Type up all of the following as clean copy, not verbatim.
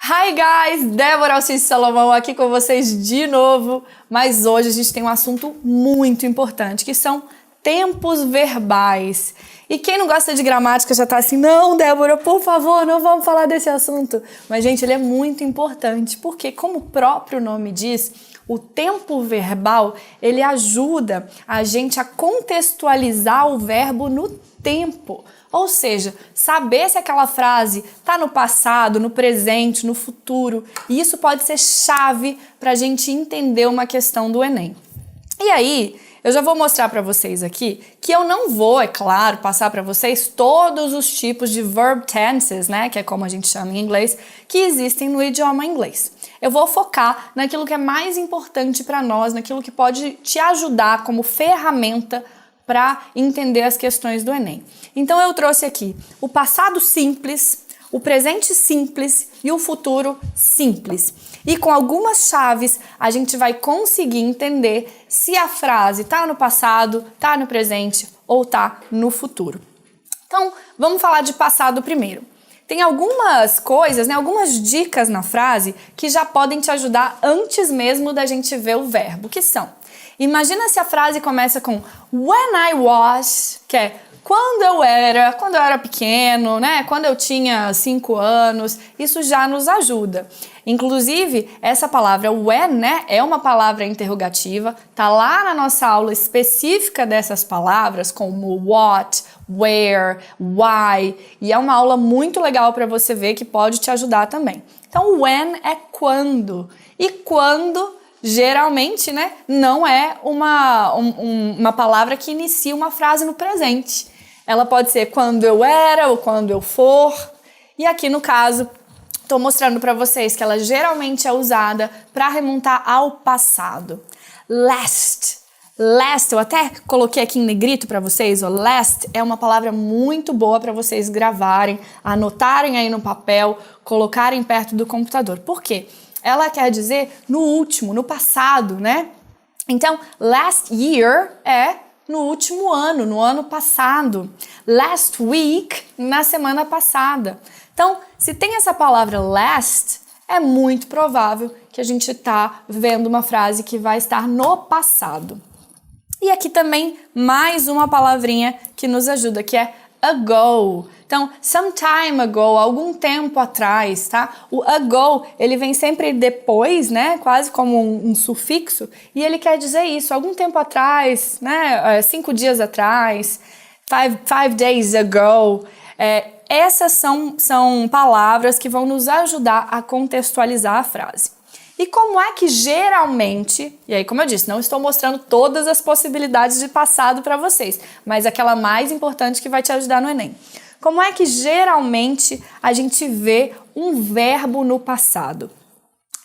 Hi guys, Débora Alcides Salomão aqui com vocês de novo, mas hoje a gente tem um assunto muito importante, que são tempos verbais. E quem não gosta de gramática já tá assim, não, Débora, por favor, não vamos falar desse assunto. Mas, gente, ele é muito importante, porque como o próprio nome diz, o tempo verbal, ele ajuda a gente a contextualizar o verbo no tempo. Ou seja, saber se aquela frase está no passado, no presente, no futuro. E isso pode ser chave para a gente entender uma questão do Enem. E aí, eu já vou mostrar para vocês aqui que eu não vou, é claro, passar para vocês todos os tipos de verb tenses, né, que é como a gente chama em inglês, que existem no idioma inglês. Eu vou focar naquilo que é mais importante para nós, naquilo que pode te ajudar como ferramenta para entender as questões do Enem. Então eu trouxe aqui o passado simples, o presente simples e o futuro simples. E com algumas chaves a gente vai conseguir entender se a frase está no passado, está no presente ou está no futuro. Então vamos falar de passado primeiro. Tem algumas coisas, né, algumas dicas na frase que já podem te ajudar antes mesmo da gente ver o verbo, que são: imagina se a frase começa com when I was, que é quando eu era pequeno, né? Quando eu tinha 5 anos, isso já nos ajuda. Inclusive, essa palavra when, né, é uma palavra interrogativa, tá lá na nossa aula específica dessas palavras, como what, where, why, e é uma aula muito legal para você ver que pode te ajudar também. Então, when é quando, e quando geralmente, né, não é uma palavra que inicia uma frase no presente. Ela pode ser quando eu era ou quando eu for. E aqui no caso, estou mostrando para vocês que ela geralmente é usada para remontar ao passado. Last. Last, eu até coloquei aqui em negrito para vocês, ó, last é uma palavra muito boa para vocês gravarem, anotarem aí no papel, colocarem perto do computador. Por quê? Ela quer dizer no último, no passado, né? Então, last year é no último ano, no ano passado. Last week, na semana passada. Então, se tem essa palavra last, é muito provável que a gente está vendo uma frase que vai estar no passado. E aqui também mais uma palavrinha que nos ajuda, que é ago. Então, some time ago, algum tempo atrás, tá? O ago, ele vem sempre depois, né? Quase como um sufixo, e ele quer dizer isso, algum tempo atrás, né? 5 dias atrás, five days ago. Essas são palavras que vão nos ajudar a contextualizar a frase. E como é que geralmente, e aí como eu disse, não estou mostrando todas as possibilidades de passado para vocês, mas aquela mais importante que vai te ajudar no Enem. Como é que geralmente a gente vê um verbo no passado?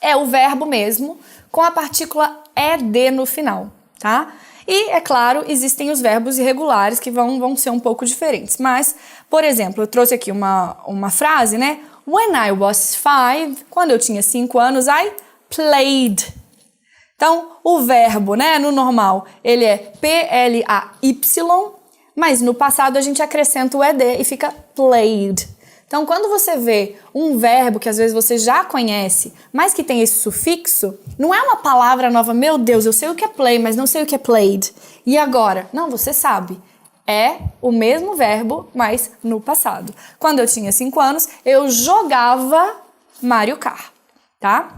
É o verbo mesmo, com a partícula ed no final, tá? E, é claro, existem os verbos irregulares que vão ser um pouco diferentes. Mas, por exemplo, eu trouxe aqui uma frase, né? When I was 5, quando eu tinha 5 anos, I played. Então, o verbo, né, no normal, ele é P-L-A-Y, mas no passado a gente acrescenta o ed e fica played. Então, quando você vê um verbo que às vezes você já conhece, mas que tem esse sufixo, não é uma palavra nova, meu Deus, eu sei o que é play, mas não sei o que é played. E agora? Não, você sabe. É o mesmo verbo, mas no passado. Quando eu tinha 5 anos, eu jogava Mario Kart, tá?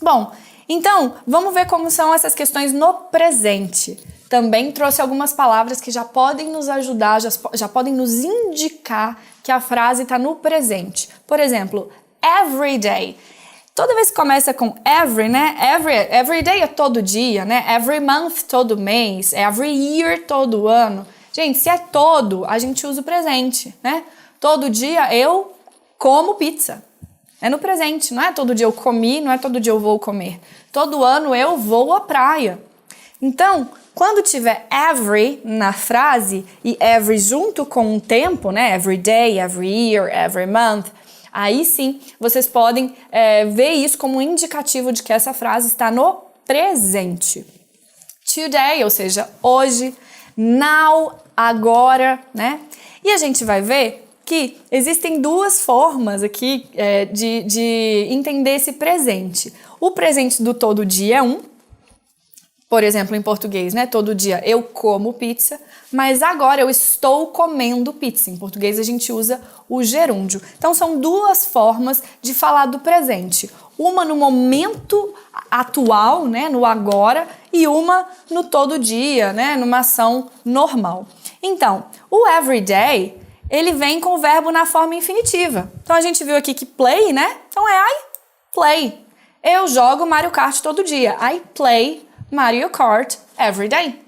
Bom, então, vamos ver como são essas questões no presente. Também trouxe algumas palavras que já podem nos ajudar, já podem nos indicar que a frase está no presente. Por exemplo, every day. Toda vez que começa com every, né? Every day é todo dia, né? Every month, todo mês. Every year, todo ano. Gente, se é todo, a gente usa o presente, né? Todo dia eu como pizza. É no presente, não é todo dia eu comi, não é todo dia eu vou comer. Todo ano eu vou à praia. Então, quando tiver every na frase e every junto com um tempo, né? Every day, every year, every month, aí sim vocês podem ver isso como um indicativo de que essa frase está no presente. Today, ou seja, hoje, now, agora, né? E a gente vai ver que que existem duas formas aqui de entender esse presente. O presente do todo dia é por exemplo, em português, né? Todo dia eu como pizza, mas agora eu estou comendo pizza. Em português a gente usa o gerúndio. Então são duas formas de falar do presente. Uma no momento atual, né? No agora, e uma no todo dia, né? Numa ação normal. Então, o everyday, ele vem com o verbo na forma infinitiva. Então a gente viu aqui que play, né? Então é I play. Eu jogo Mario Kart todo dia. I play Mario Kart every day.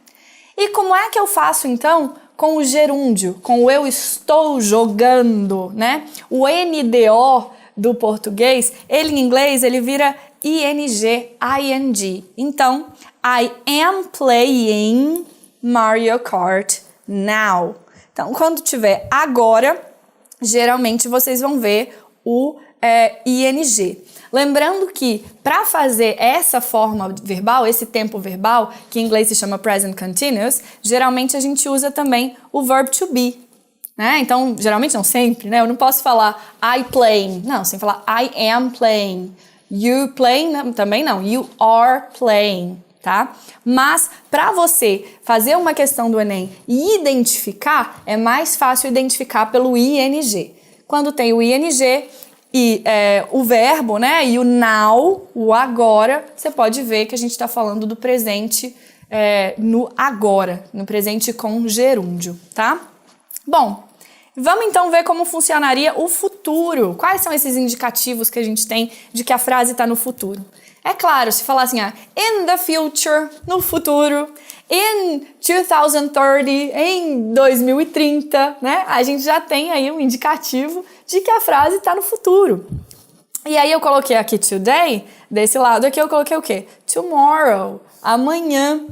E como é que eu faço então com o gerúndio, com o eu estou jogando, né? O NDO do português, ele em inglês ele vira ing. Então, I am playing Mario Kart now. Então, quando tiver agora, geralmente vocês vão ver o ing. Lembrando que para fazer essa forma verbal, esse tempo verbal, que em inglês se chama present continuous, geralmente a gente usa também o verb to be, né? Então, geralmente não sempre, né? Eu não posso falar I playing, não, sem falar I am playing. You playing, não, também não, you are playing, tá? Mas para você fazer uma questão do Enem e identificar, é mais fácil identificar pelo ing. Quando tem o ing e o verbo, né, e o now, o agora, você pode ver que a gente está falando do presente no agora, no presente com gerúndio, tá? Bom, vamos então ver como funcionaria o futuro. Quais são esses indicativos que a gente tem de que a frase está no futuro? É claro, se falar assim, in the future, no futuro, in 2030, em 2030, né? A gente já tem aí um indicativo de que a frase está no futuro. E aí eu coloquei aqui today, desse lado aqui eu coloquei o quê? Tomorrow, amanhã.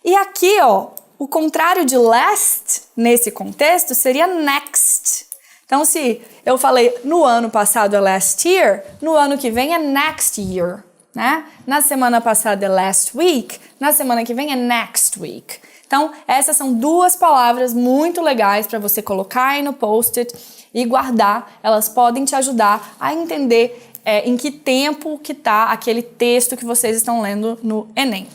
E aqui, ó, o contrário de last, nesse contexto, seria next. Então, se eu falei no ano passado é last year, no ano que vem é next year. Né? Na semana passada é last week, na semana que vem é next week. Então, essas são duas palavras muito legais para você colocar aí no post-it e guardar. Elas podem te ajudar a entender em que tempo que está aquele texto que vocês estão lendo no Enem.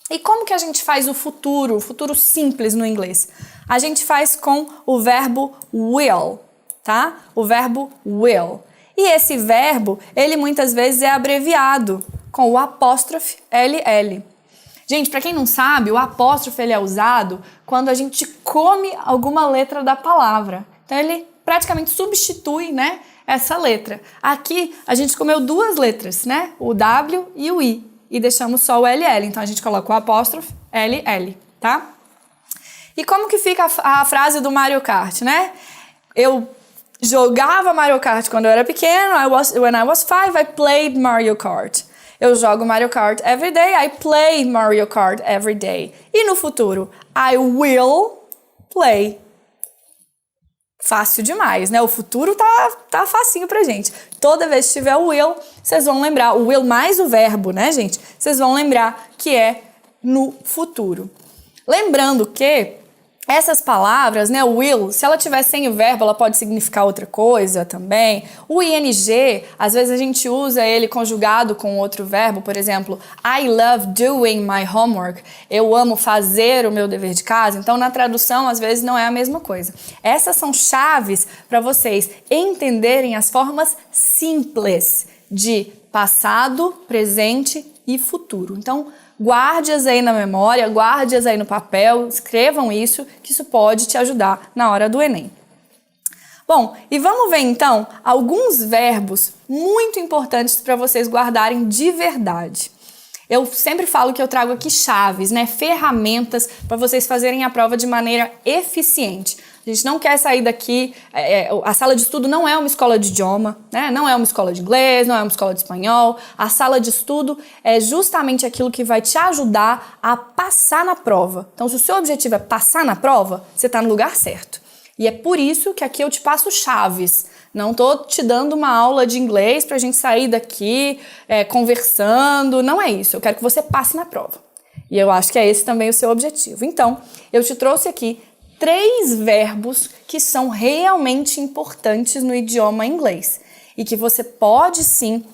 E como que a gente faz o futuro simples no inglês? A gente faz com o verbo will, tá? O verbo will. E esse verbo, ele muitas vezes é abreviado com o apóstrofe LL. Gente, para quem não sabe, o apóstrofe ele é usado quando a gente come alguma letra da palavra. Então ele praticamente substitui, né, essa letra. Aqui a gente comeu duas letras, né, o W e o I, e deixamos só o LL. Então a gente coloca o apóstrofe LL, tá? E como que fica a frase do Mario Kart, né? Eu jogava Mario Kart quando eu era pequeno. When I was 5, I played Mario Kart. Eu jogo Mario Kart every day. I play Mario Kart every day. E no futuro, I will play. Fácil demais, né? O futuro tá facinho pra gente. Toda vez que tiver o will, vocês vão lembrar. O will mais o verbo, né, gente? Vocês vão lembrar que é no futuro. Lembrando que essas palavras, né, o will, se ela tiver sem o verbo, ela pode significar outra coisa também. O ing, às vezes a gente usa ele conjugado com outro verbo, por exemplo, I love doing my homework. Eu amo fazer o meu dever de casa. Então, na tradução, às vezes não é a mesma coisa. Essas são chaves para vocês entenderem as formas simples de passado, presente e futuro. Então, guarde-as aí na memória, guarde-as aí no papel, escrevam isso, que isso pode te ajudar na hora do Enem. Bom, e vamos ver então alguns verbos muito importantes para vocês guardarem de verdade. Eu sempre falo que eu trago aqui chaves, né, ferramentas para vocês fazerem a prova de maneira eficiente. A gente não quer sair daqui, a sala de estudo não é uma escola de idioma, né? Não é uma escola de inglês, não é uma escola de espanhol. A sala de estudo é justamente aquilo que vai te ajudar a passar na prova. Então, se o seu objetivo é passar na prova, você está no lugar certo. E é por isso que aqui eu te passo chaves. Não estou te dando uma aula de inglês para a gente sair daqui conversando, não é isso. Eu quero que você passe na prova. E eu acho que é esse também o seu objetivo. Então, eu te trouxe aqui 3 verbos que são realmente importantes no idioma inglês e que você pode sim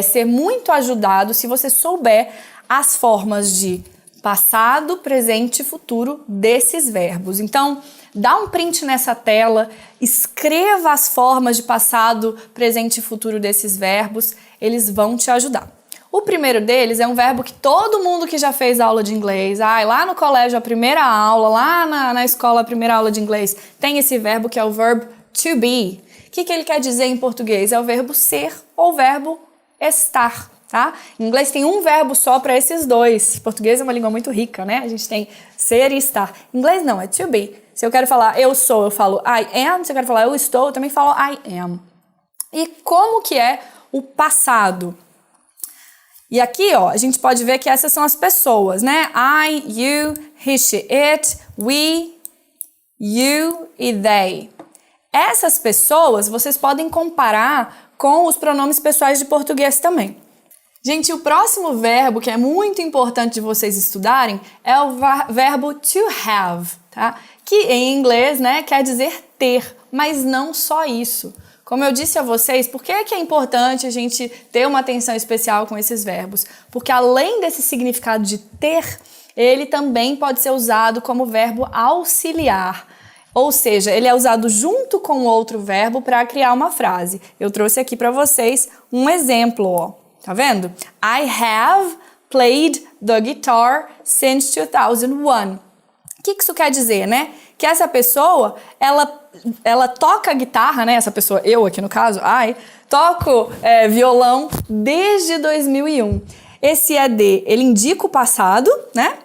ser muito ajudado se você souber as formas de passado, presente e futuro desses verbos. Então, dá um print nessa tela, escreva as formas de passado, presente e futuro desses verbos, eles vão te ajudar. O primeiro deles é um verbo que todo mundo que já fez aula de inglês, lá no colégio a primeira aula, lá na escola a primeira aula de inglês, tem esse verbo que é o verbo to be. O que ele quer dizer em português? É o verbo ser ou o verbo estar, tá? Em inglês tem um verbo só para esses dois. Português é uma língua muito rica, né? A gente tem ser e estar. Em inglês não, é to be. Se eu quero falar eu sou, eu falo I am. Se eu quero falar eu estou, eu também falo I am. E como que é o passado? E aqui, ó, a gente pode ver que essas são as pessoas, né? I, you, he, she, it, we, you e they. Essas pessoas vocês podem comparar com os pronomes pessoais de português também. Gente, o próximo verbo que é muito importante de vocês estudarem é o verbo to have, tá? Que em inglês, né, quer dizer ter, mas não só isso. Como eu disse a vocês, por que é importante a gente ter uma atenção especial com esses verbos? Porque além desse significado de ter, ele também pode ser usado como verbo auxiliar. Ou seja, ele é usado junto com outro verbo para criar uma frase. Eu trouxe aqui para vocês um exemplo, ó. Tá vendo? I have played the guitar since 2001. O que isso quer dizer, né? Que essa pessoa, ela toca guitarra, né? Essa pessoa, eu aqui no caso, toco violão desde 2001. Esse ED, ele indica o passado, né?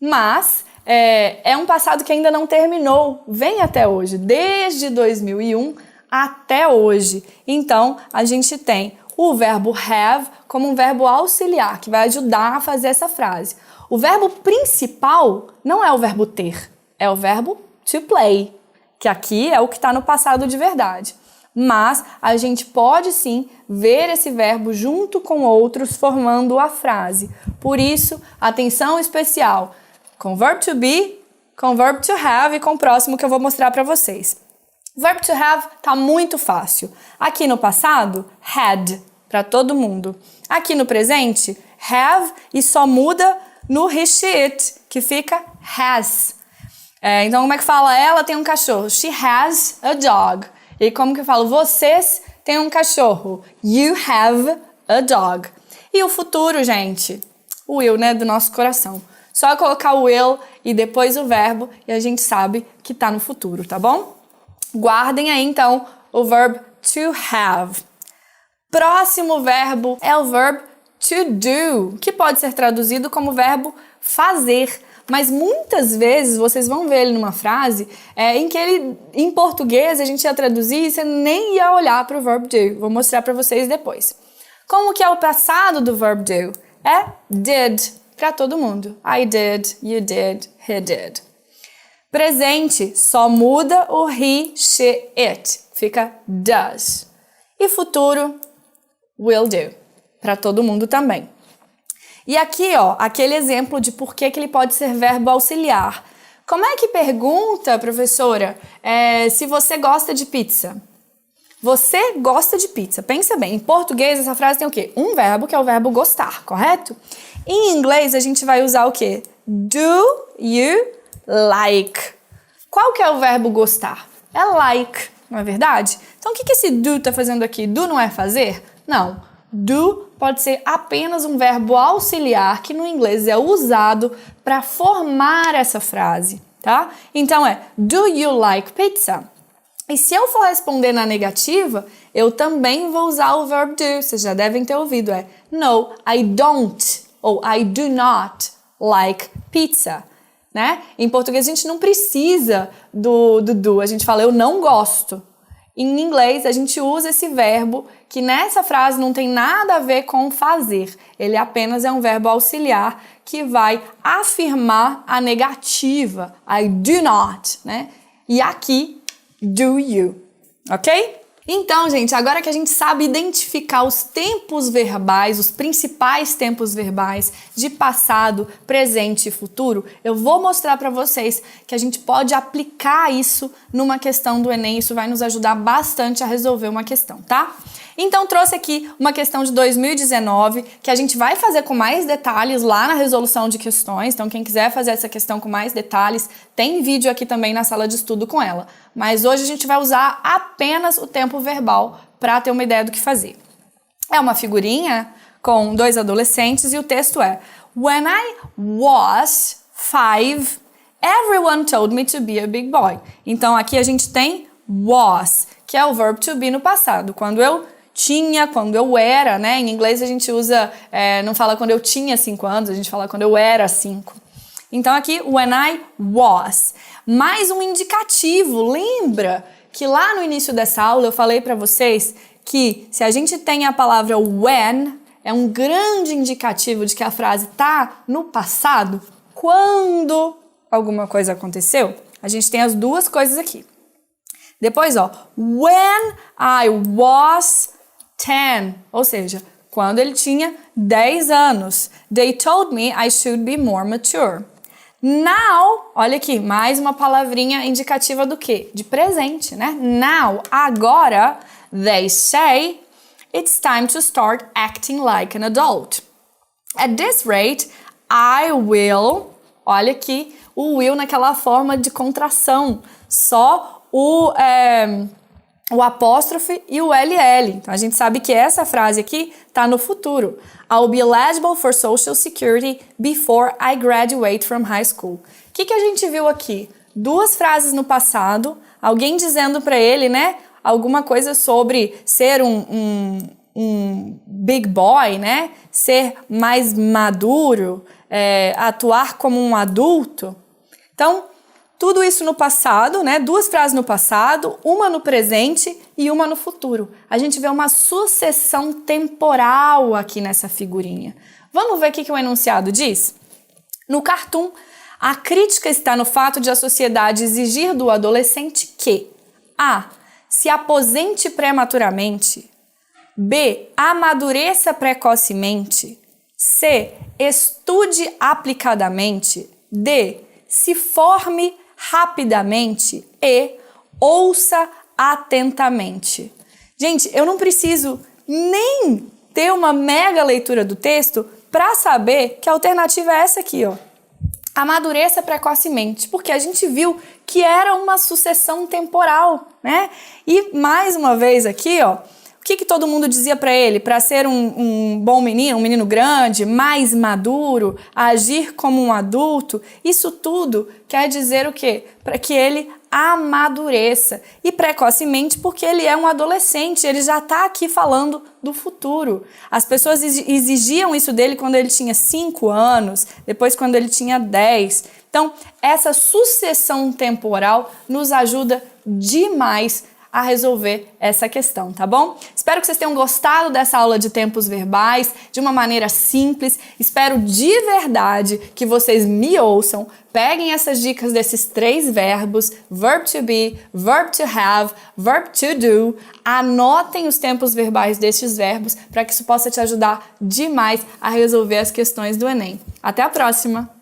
Mas é um passado que ainda não terminou, vem até hoje, desde 2001 até hoje. Então, a gente tem o verbo have como um verbo auxiliar, que vai ajudar a fazer essa frase. O verbo principal não é o verbo ter, é o verbo to play, que aqui é o que está no passado de verdade. Mas a gente pode sim ver esse verbo junto com outros formando a frase. Por isso, atenção especial com verb to be, com verb to have e com o próximo que eu vou mostrar para vocês. Verb to have tá muito fácil. Aqui no passado, had, para todo mundo. Aqui no presente, have e só muda no he, she, it, que fica has. Então, como é que fala? Ela tem um cachorro. She has a dog. E como que eu falo? Vocês têm um cachorro. You have a dog. E o futuro, gente? O will, né? Do nosso coração. Só colocar o will e depois o verbo e a gente sabe que tá no futuro, tá bom? Guardem aí, então, o verb to have. Próximo verbo é o verb to do, que pode ser traduzido como verbo fazer. Mas muitas vezes vocês vão ver ele numa frase em que ele, em português, a gente ia traduzir e você nem ia olhar para o verb do. Vou mostrar para vocês depois. Como que é o passado do verb do? É did, para todo mundo. I did, you did, he did. Presente, só muda o he, she, it. Fica does. E futuro, will do. Para todo mundo também. E aqui, ó, aquele exemplo de por que ele pode ser verbo auxiliar. Como é que pergunta, professora, se você gosta de pizza? Você gosta de pizza. Pensa bem, em português essa frase tem o quê? Um verbo, que é o verbo gostar, correto? Em inglês a gente vai usar o quê? Do you like? Qual que é o verbo gostar? É like, não é verdade? Então o que esse do tá fazendo aqui? Do não é fazer? Não. Do pode ser apenas um verbo auxiliar que no inglês é usado para formar essa frase, tá? Então do you like pizza? E se eu for responder na negativa, eu também vou usar o verbo do. Vocês já devem ter ouvido, no, I don't ou I do not like pizza, né? Em português a gente não precisa do, a gente fala eu não gosto. Em inglês, a gente usa esse verbo que nessa frase não tem nada a ver com fazer. Ele apenas é um verbo auxiliar que vai afirmar a negativa. I do not, né? E aqui, do you, ok? Então, gente, agora que a gente sabe identificar os tempos verbais, os principais tempos verbais de passado, presente e futuro, eu vou mostrar para vocês que a gente pode aplicar isso numa questão do Enem. Isso vai nos ajudar bastante a resolver uma questão, tá? Então, trouxe aqui uma questão de 2019 que a gente vai fazer com mais detalhes lá na resolução de questões. Então, quem quiser fazer essa questão com mais detalhes, tem vídeo aqui também na sala de estudo com ela. Mas hoje a gente vai usar apenas o tempo verbal para ter uma ideia do que fazer. É uma figurinha com dois adolescentes e o texto é: When I was 5, everyone told me to be a big boy. Então, aqui a gente tem was, que é o verbo to be no passado. Quando eu tinha, quando eu era, né? Em inglês a gente usa, não fala quando eu tinha 5 anos, a gente fala quando eu era 5. Então aqui, when I was. Mais um indicativo. Lembra que lá no início dessa aula eu falei para vocês que se a gente tem a palavra when, é um grande indicativo de que a frase está no passado, quando alguma coisa aconteceu. A gente tem as duas coisas aqui. Depois, ó, when I was 10, ou seja, quando ele tinha 10 anos. They told me I should be more mature. Now, olha aqui, mais uma palavrinha indicativa do quê? De presente, né? Now, agora, they say it's time to start acting like an adult. At this rate, I will, olha aqui, o will naquela forma de contração, só o apóstrofe e o LL. Então, a gente sabe que essa frase aqui está no futuro. I'll be eligible for Social Security before I graduate from high school. O que a gente viu aqui? Duas frases no passado, alguém dizendo para ele, né, alguma coisa sobre ser um big boy, né, ser mais maduro, atuar como um adulto. Então, tudo isso no passado, né? Duas frases no passado, uma no presente e uma no futuro. A gente vê uma sucessão temporal aqui nessa figurinha. Vamos ver o que o enunciado diz? No cartoon, a crítica está no fato de a sociedade exigir do adolescente que A. Se aposente prematuramente, B. Amadureça precocemente, C. Estude aplicadamente, D. Se forme rapidamente e ouça atentamente. Gente, eu não preciso nem ter uma mega leitura do texto para saber que a alternativa é essa aqui, ó. Amadureça precocemente, porque a gente viu que era uma sucessão temporal, né? E mais uma vez aqui, ó, o que todo mundo dizia para ele? Para ser um bom menino, um menino grande, mais maduro, agir como um adulto, isso tudo quer dizer o quê? Para que ele amadureça. E precocemente porque ele é um adolescente, ele já está aqui falando do futuro. As pessoas exigiam isso dele quando ele tinha 5 anos, depois quando ele tinha 10. Então, essa sucessão temporal nos ajuda demais a resolver essa questão, tá bom? Espero que vocês tenham gostado dessa aula de tempos verbais de uma maneira simples. Espero de verdade que vocês me ouçam, peguem essas dicas desses 3 verbos, verb to be, verb to have, verb to do, anotem os tempos verbais destes verbos para que isso possa te ajudar demais a resolver as questões do Enem. Até a próxima!